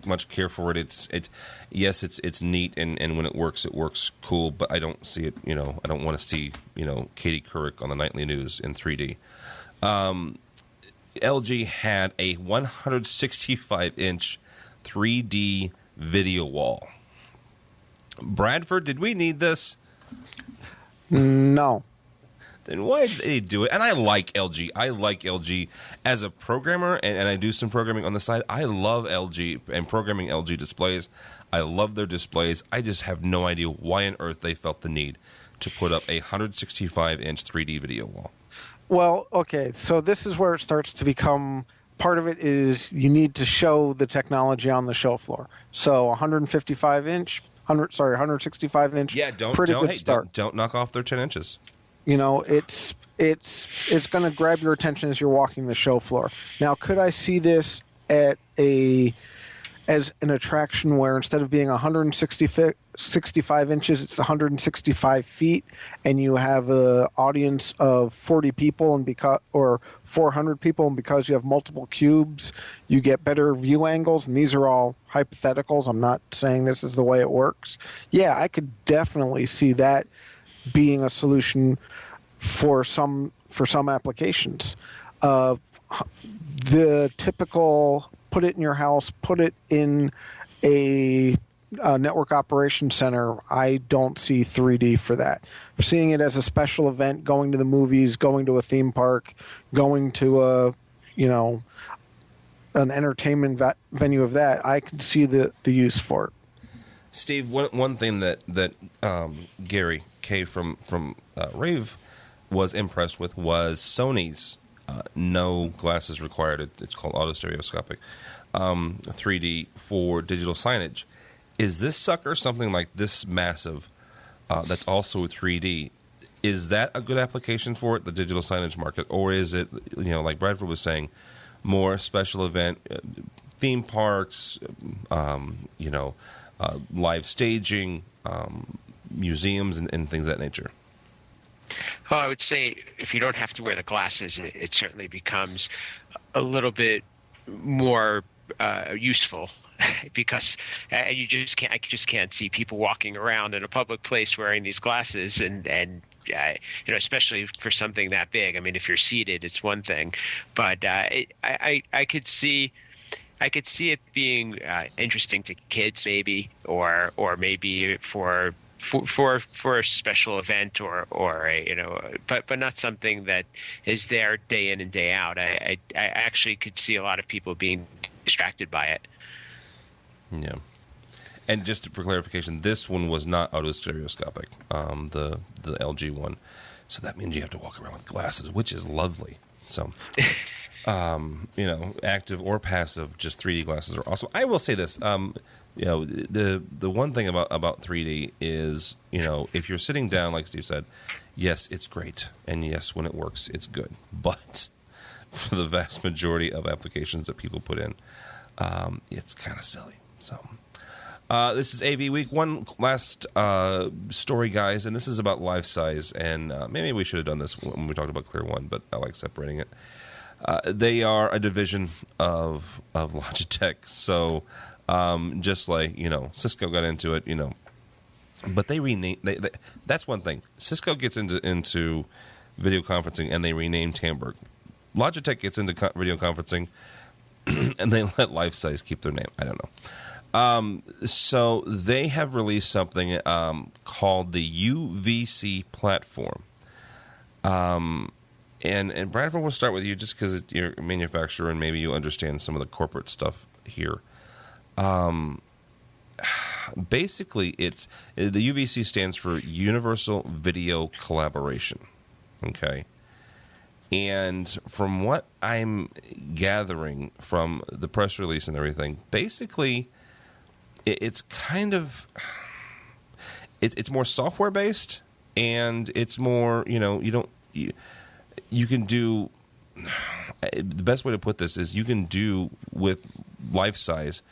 much care for it. It's neat, and when it works cool. But I don't see it. I don't want to see Katie Couric on the nightly news in 3D. LG had a 165-inch 3D video wall. Bradford, did we need this? No. Then why did they do it? And I like LG. I like LG as a programmer, and I do some programming on the side. I love LG and programming LG displays. I love their displays. I just have no idea why on earth they felt the need to put up a 165-inch 3D video wall. Well, okay, so this is where it starts to become part of it is you need to show the technology on the show floor. So 165-inch, 165-inch. Yeah, pretty good start. Don't knock off their 10 inches. It's going to grab your attention as you're walking the show floor. Now, could I see this as an attraction where instead of being 165 inches, it's 165 feet, and you have an audience of 40 people or 400 people, and because you have multiple cubes, you get better view angles, and these are all hypotheticals. I'm not saying this is the way it works. Yeah, I could definitely see that being a solution for some applications. The typical put it in your house, put it in a network operations center, I don't see 3D for that. We're seeing it as a special event, going to the movies, going to a theme park, going to an entertainment venue of that. I can see the use for it. Steve, one thing that Gary K from Rave was impressed with was Sony's no glasses required. It's called autostereoscopic 3D for digital signage. Is this sucker something like this massive that's also 3D? Is that a good application for it, the digital signage market, or is it, like Bradford was saying, more special event, theme parks, live staging, museums, and things of that nature? Well, I would say if you don't have to wear the glasses, it certainly becomes a little bit more useful because I just can't see people walking around in a public place wearing these glasses, and especially for something that big. I mean, if you're seated, it's one thing, but I could see it being interesting to kids, maybe, or maybe for a special event or but not something that is there day in and day out. I actually could see a lot of people being distracted by it. Yeah. And just for clarification, this one was not autostereoscopic, the LG one. So that means you have to walk around with glasses, which is lovely. So, active or passive, just 3D glasses are awesome. I will say this, the one thing about 3D is, if you're sitting down, like Steve said, yes, it's great. And yes, when it works, it's good. But for the vast majority of applications that people put in, it's kind of silly. So this is AV Week. One last story, guys, and this is about life size. And maybe we should have done this when we talked about Clear One, but I like separating it. They are a division of Logitech. So just like, Cisco got into it, but they renamed. That's one thing. Cisco gets into video conferencing, and they renamed Hamburg. Logitech gets into video conferencing, and they let Life Size keep their name. I don't know. So they have released something called the UVC platform. And Bradford, we'll start with you just because you're a manufacturer and maybe you understand some of the corporate stuff here. Basically, the UVC stands for Universal Video Collaboration. Okay. And from what I'm gathering from the press release and everything, basically, it's kind of it's more software based, and it's more you can do. The best way to put this is you can do with Life Size,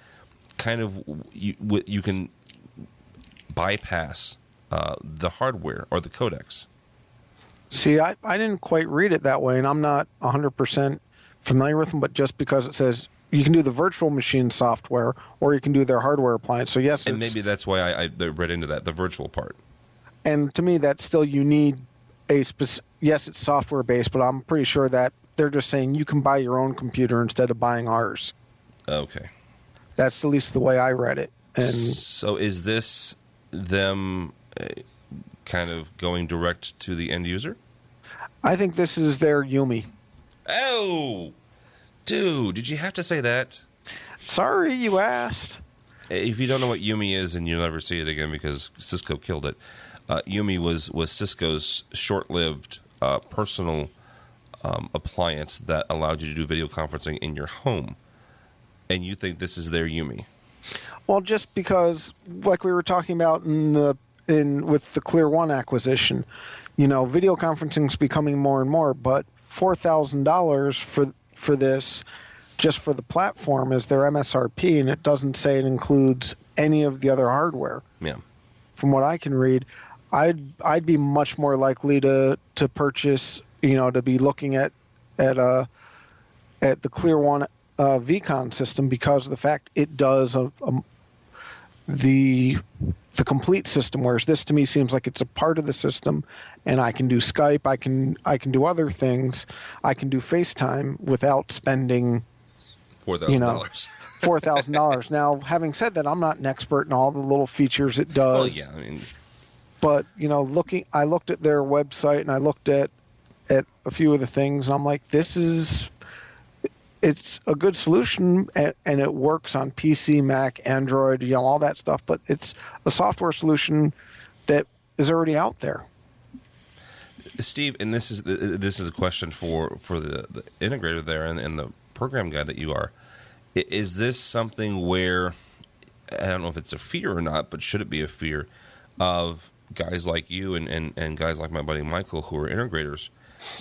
kind of you can bypass the hardware or the codecs. See, I didn't quite read it that way, and I'm not 100% familiar with them, but just because it says you can do the virtual machine software or you can do their hardware appliance. So, yes. And maybe that's why I read into that, the virtual part. And to me, that's still, you need a specific, yes, it's software-based, but I'm pretty sure that they're just saying you can buy your own computer instead of buying ours. Okay. That's at least the way I read it. And so is this them kind of going direct to the end user? I think this is their Yumi. Oh, dude, did you have to say that? Sorry, you asked. If you don't know what Yumi is, and you'll never see it again because Cisco killed it, Yumi was Cisco's short-lived personal appliance that allowed you to do video conferencing in your home. And you think this is their Yumi? Well, just because, like we were talking about with the Clear One acquisition, video conferencing is becoming more and more, but $4,000 for this, just for the platform, is their MSRP, and it doesn't say it includes any of the other hardware. Yeah. From what I can read, I'd be much more likely to purchase, to be looking at the Clear One VCon system, because of the fact it does the complete system, whereas this to me seems like it's a part of the system, and I can do Skype, I can do other things, I can do FaceTime without spending $4,000. $4,000. Now, having said that, I'm not an expert in all the little features it does. Well, yeah, I mean, but I looked at their website and I looked at a few of the things, and I'm like, it's a good solution, and it works on PC, Mac, Android, all that stuff, but it's a software solution that is already out there. Steve, and this is a question for the integrator there and the program guy that you are. Is this something where, I don't know if it's a fear or not, but should it be a fear of guys like you and guys like my buddy Michael, who are integrators,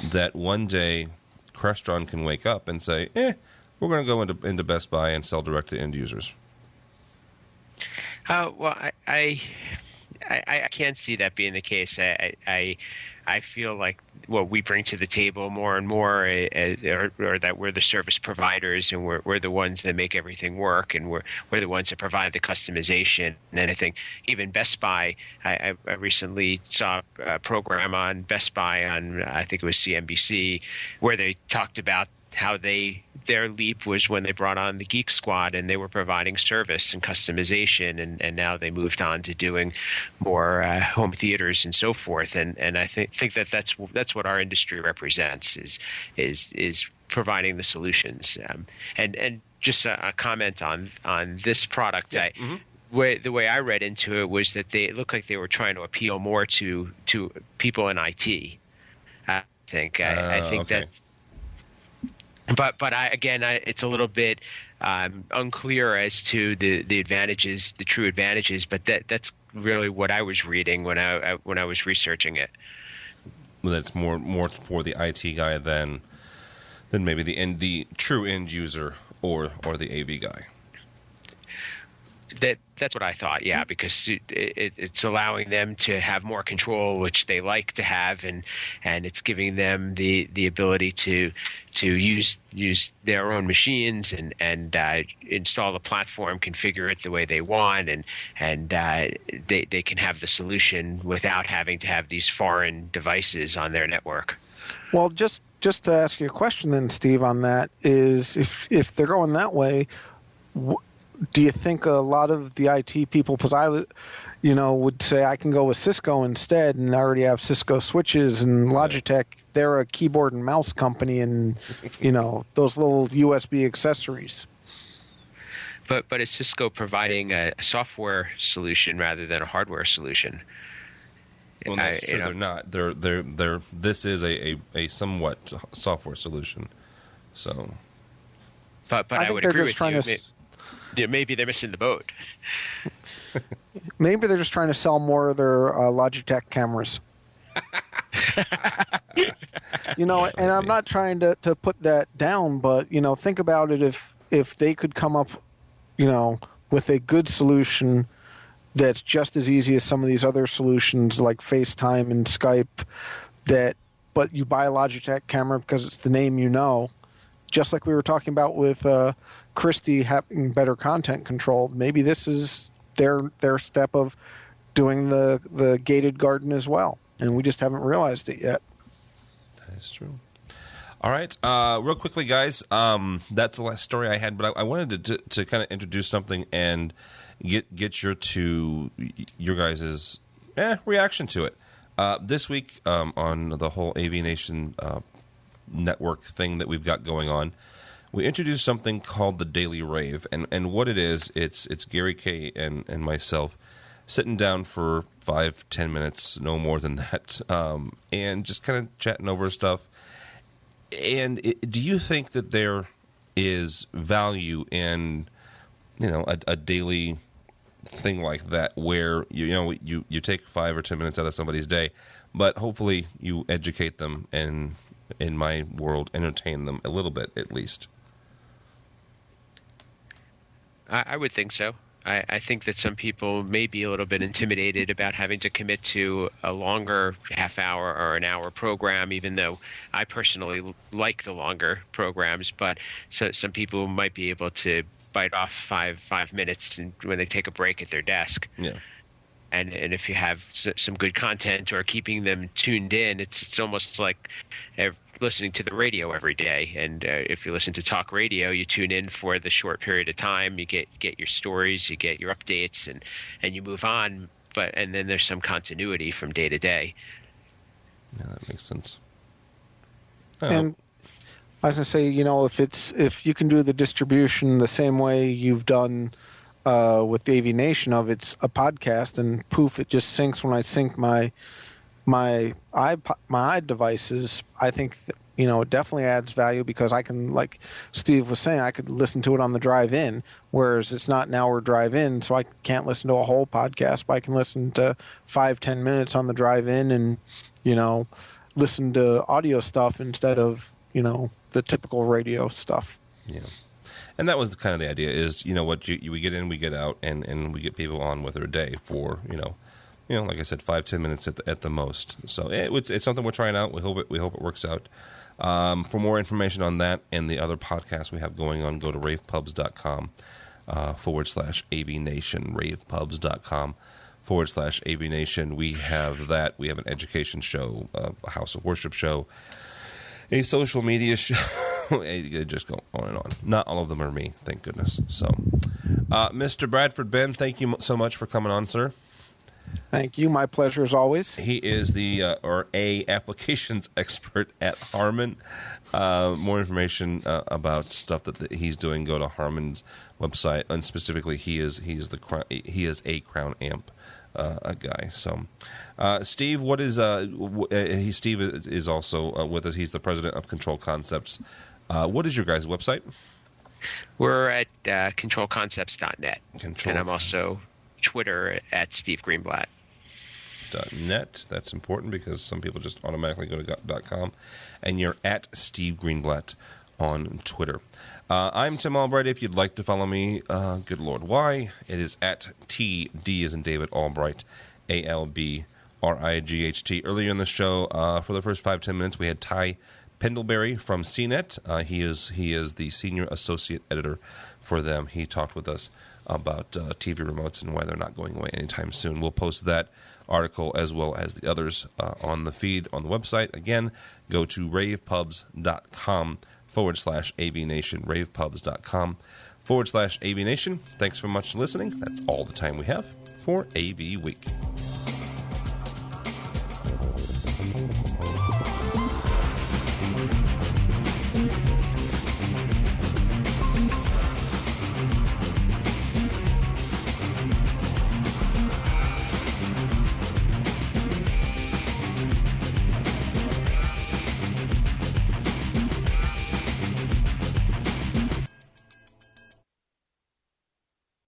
that one day Crestron can wake up and say, we're going to go into Best Buy and sell direct to end users? Well, I can't see that being the case. I feel like what we bring to the table more and more, or that we're the service providers, and we're the ones that make everything work, and we're the ones that provide the customization. And I think even Best Buy, I recently saw a program on Best Buy on, I think it was CNBC, where they talked about how their leap was when they brought on the Geek Squad, and they were providing service and customization, and now they moved on to doing more home theaters and so forth. And I think that's what our industry represents, is providing the solutions. And just a comment on this product. Yeah. The way I read into it was that it looked like they were trying to appeal more to people in IT. I think okay. that. But it's a little bit unclear as to the advantages, the true advantages. But that's really what I was reading when I was researching it. Well, that's more for the IT guy than maybe the true end user or the AV guy. That's what I thought, yeah, because it's allowing them to have more control, which they like to have, and it's giving them the ability to use their own machines and install the platform, configure it the way they want, and they can have the solution without having to have these foreign devices on their network. Well, just to ask you a question then, Steve, on that is, if they're going that way, do you think a lot of the IT people, because I would say I can go with Cisco instead, and I already have Cisco switches, and Logitech, they're a keyboard and mouse company, and those little USB accessories. But is Cisco providing a software solution rather than a hardware solution? Well, that's true. They're not. They're. This is a somewhat software solution. So. But I would agree with you. Maybe they're missing the boat. Maybe they're just trying to sell more of their Logitech cameras. And I'm not trying to put that down, but think about it. If they could come up, with a good solution that's just as easy as some of these other solutions like FaceTime and Skype, but you buy a Logitech camera because it's the name just like we were talking about with Christie having better content control. Maybe this is their step of doing the gated garden as well, and we just haven't realized it yet. That is true. All right, real quickly, guys, that's the last story I had, but I wanted to kind of introduce something and get your guys' reaction to it. This week on the whole AVNation network thing that we've got going on, we introduced something called the Daily Rave, and what it is, it's Gary Kay and myself sitting down for 5-10 minutes, no more than that, and just kind of chatting over stuff. And do you think that there is value in a daily thing like that where you take 5 or 10 minutes out of somebody's day, but hopefully you educate them and, in my world, entertain them a little bit at least. I would think so. I think that some people may be a little bit intimidated about having to commit to a longer half-hour or an hour program, even though I personally like the longer programs. But some people might be able to bite off five minutes when they take a break at their desk. Yeah. And if you have some good content or keeping them tuned in, it's almost like listening to the radio every day. And if you listen to talk radio, you tune in for the short period of time. You get your stories, you get your updates, and you move on. And then there's some continuity from day to day. Yeah, that makes sense. And I was going to say, if you can do the distribution the same way you've done with the AVNation of it's a podcast, and poof, it just syncs when I sync my devices. I think it definitely adds value because I can, like Steve was saying, I could listen to it on the drive in, whereas it's not an hour drive in, so I can't listen to a whole podcast, but I can listen to 5-10 minutes on the drive in and listen to audio stuff instead of the typical radio stuff. Yeah. And that was kind of the idea is, we get in, we get out, and we get people on with their day for, like I said, 5-10 minutes at the most. So it's something we're trying out. We hope it works out. For more information on that and the other podcasts we have going on, go to ravepubs.com /AVNation, ravepubs.com /AVNation. We have that. We have an education show, a house of worship show, a social media show. It just go on and on. Not all of them are me, thank goodness. So, Mr. Bradford Benn, thank you so much for coming on, sir. Thank you. My pleasure as always. He is the applications expert at Harman. More information about stuff that he's doing, go to Harman's website, and specifically he is a Crown Amp guy. So, Steve, what is Steve is also with us. He's the president of Control Concepts. What is your guys' website? We're at controlconcepts.net. And I'm also Twitter at Steve Greenblatt. .net. That's important because some people just automatically go to .com. And you're at Steve Greenblatt on Twitter. I'm Tim Albright. If you'd like to follow me, good Lord, why? It is at TD as in David Albright, ALBRIGHT. Earlier in the show, for the first 5-10 minutes, we had Ty Pendlebury from CNET. He is the senior associate editor for them. He talked with us about TV remotes and why they're not going away anytime soon. We'll post that article as well as the others on the feed on the website. Again, go to ravepubs.com /AVNation, ravepubs.com /AVNation. Thanks so much for listening. That's all the time we have for AV Week.